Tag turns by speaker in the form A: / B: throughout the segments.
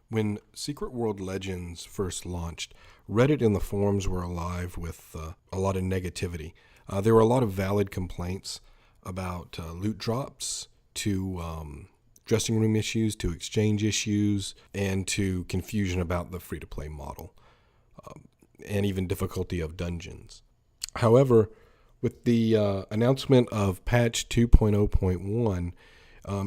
A: When Secret World Legends first launched, Reddit and the forums were alive with a lot of negativity. There were a lot of valid complaints about loot drops, to dressing room issues, to exchange issues, and to confusion about the free to play model, and even difficulty of dungeons. However, with the announcement of patch 2.0.1,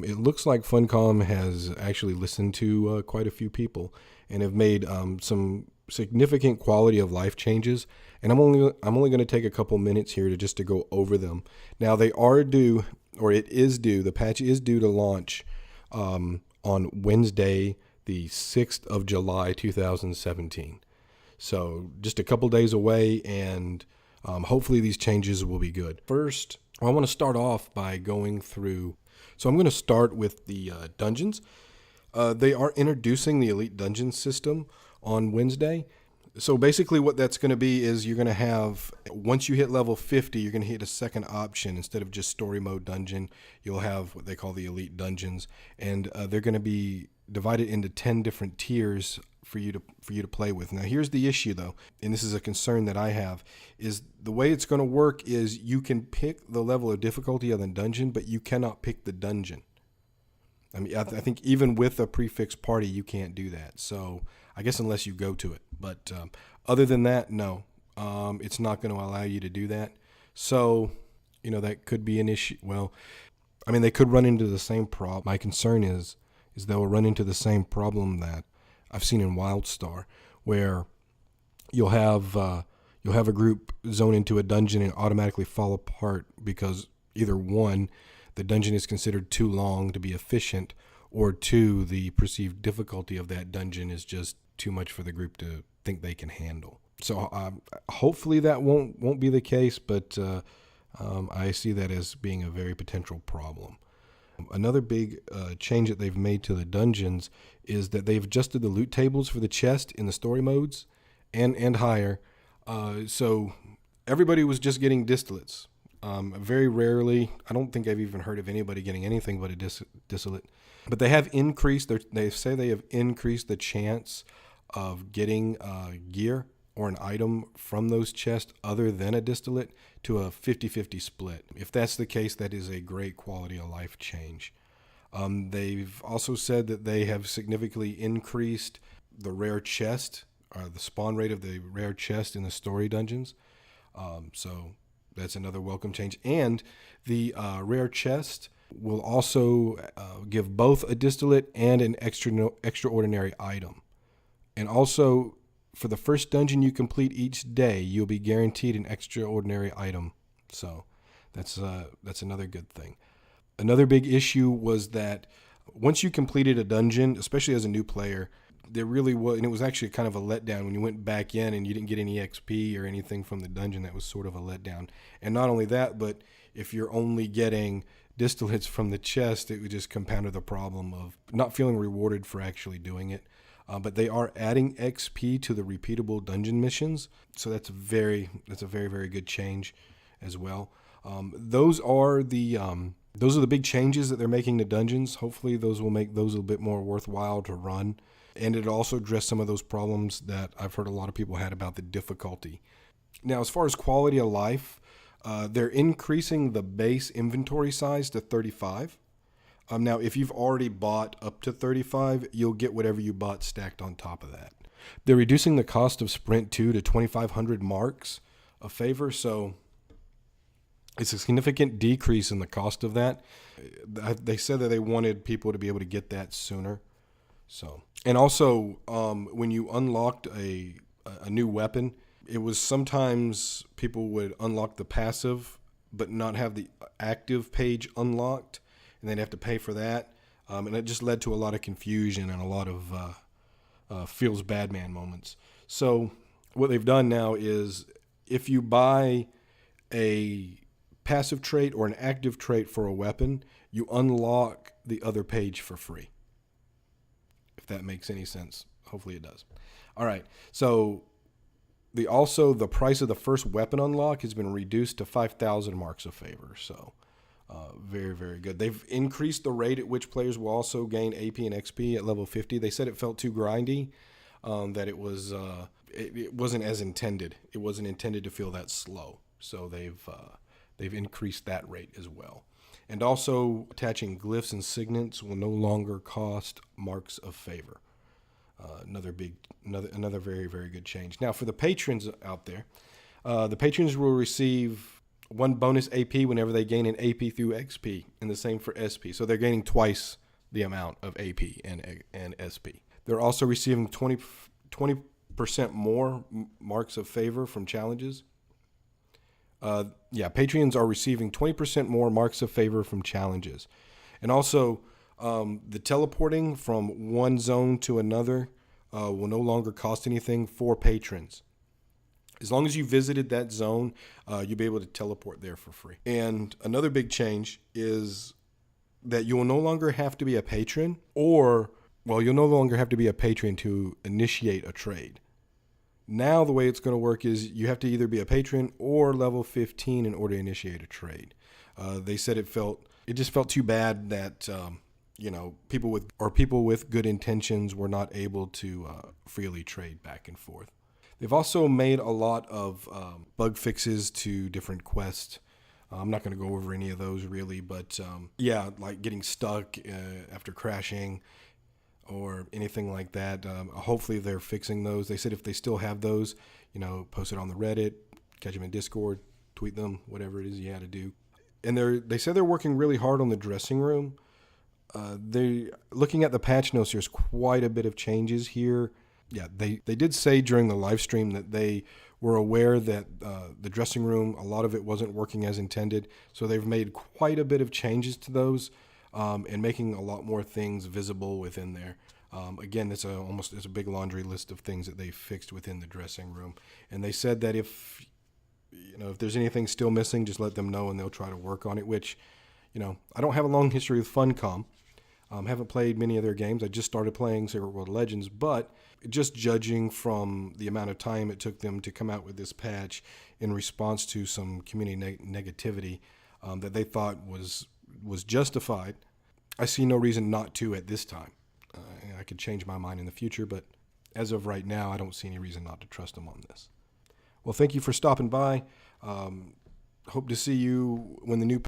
A: it looks like Funcom has actually listened to quite a few people and have made some significant quality of life changes. And I'm only going to take a couple minutes here to go over them. Now they are due, or it is due. The patch is due to launch on Wednesday, the 6th of July, 2017. So just a couple days away, and hopefully these changes will be good. First, I want to start off by going through. So I'm going to start with the dungeons. They are introducing the Elite Dungeon system on Wednesday. So basically what that's going to be is you're going to have, once you hit level 50, you're going to hit a second option. Instead of just story mode dungeon, you'll have what they call the Elite Dungeons. And they're going to be divided into 10 different tiers for you to play with. Now here's the issue though, and this is a concern that I have, is the way it's going to work is you can pick the level of difficulty of the dungeon, but you cannot pick the dungeon. I mean, I think even with a prefix party, you can't do that. So I guess unless you go to it. But other than that, no, it's not going to allow you to do that. So, that could be an issue. Well, I mean, they could run into the same problem. My concern is they will run into the same problem that I've seen in WildStar, where you'll have a group zone into a dungeon and automatically fall apart because either one, the dungeon is considered too long to be efficient, or two, the perceived difficulty of that dungeon is just too much for the group to think they can handle. So hopefully that won't be the case, but I see that as being a very potential problem. Another big change that they've made to the dungeons is that they've adjusted the loot tables for the chest in the story modes and higher. So everybody was just getting distillates. Very rarely, I don't think I've even heard of anybody getting anything but a distillate. But they have increased, they say they have increased the chance of getting gear or an item from those chests other than a distillate to a 50-50 split. If that's the case, that is a great quality of life change. They've also said that they have significantly increased the rare chest, or the spawn rate of the rare chest in the story dungeons. So that's another welcome change. And the rare chest will also give both a distillate and an extraordinary item. And also, for the first dungeon you complete each day, you'll be guaranteed an extraordinary item. So that's another good thing. Another big issue was that once you completed a dungeon, especially as a new player, there really was, and it was actually kind of a letdown when you went back in and you didn't get any XP or anything from the dungeon. That was sort of a letdown. And not only that, but if you're only getting distillates from the chest, it would just compounded the problem of not feeling rewarded for actually doing it. But they are adding XP to the repeatable dungeon missions, so that's a very, very good change as well. Those are the big changes that they're making to dungeons. Hopefully, those will make those a bit more worthwhile to run, and it also address some of those problems that I've heard a lot of people had about the difficulty. Now, as far as quality of life, they're increasing the base inventory size to 35. Now, if you've already bought up to 35, you'll get whatever you bought stacked on top of that. They're reducing the cost of Sprint 2 to 2,500 marks a favor, so it's a significant decrease in the cost of that. They said that they wanted people to be able to get that sooner. So, and also, when you unlocked a new weapon, it was sometimes people would unlock the passive but not have the active page unlocked, and they'd have to pay for that. And it just led to a lot of confusion and a lot of feels bad man moments. So what they've done now is if you buy a passive trait or an active trait for a weapon, you unlock the other page for free. If that makes any sense. Hopefully it does. All right. So the price of the first weapon unlock has been reduced to 5,000 marks a favor. So Very, very good. They've increased the rate at which players will also gain AP and XP at level 50. They said it felt too grindy, that it wasn't as intended. It wasn't intended to feel that slow. So they've increased that rate as well. And also, attaching glyphs and signets will no longer cost marks of favor. Another very, very good change. Now, for the patrons out there, the patrons will receive 1 bonus AP whenever they gain an AP through XP, and the same for SP. So they're gaining twice the amount of AP and SP. They're also receiving 20% more marks of favor from challenges. Patreons are receiving 20% more marks of favor from challenges. And also, the teleporting from one zone to another will no longer cost anything for patrons. As long as you visited that zone, you'll be able to teleport there for free. And another big change is that you will no longer have to be a patron you'll no longer have to be a patron to initiate a trade. Now the way it's going to work is you have to either be a patron or level 15 in order to initiate a trade. They said it just felt too bad that people with good intentions were not able to freely trade back and forth. They've also made a lot of bug fixes to different quests. I'm not going to go over any of those really, but like getting stuck after crashing or anything like that. Hopefully they're fixing those. They said if they still have those, post it on the Reddit, catch them in Discord, tweet them, whatever it is you had to do. And they said they're working really hard on the dressing room. Looking at the patch notes, there's quite a bit of changes here. Yeah, they did say during the live stream that they were aware that the dressing room, a lot of it wasn't working as intended. So they've made quite a bit of changes to those and making a lot more things visible within there. Again, it's a big laundry list of things that they fixed within the dressing room. And they said that if there's anything still missing, just let them know and they'll try to work on it, which, I don't have a long history with Funcom. Haven't played many of their games. I just started playing Secret World Legends, but just judging from the amount of time it took them to come out with this patch in response to some community negativity that they thought was justified, I see no reason not to at this time. I could change my mind in the future, but as of right now, I don't see any reason not to trust them on this. Well, thank you for stopping by. Hope to see you when the new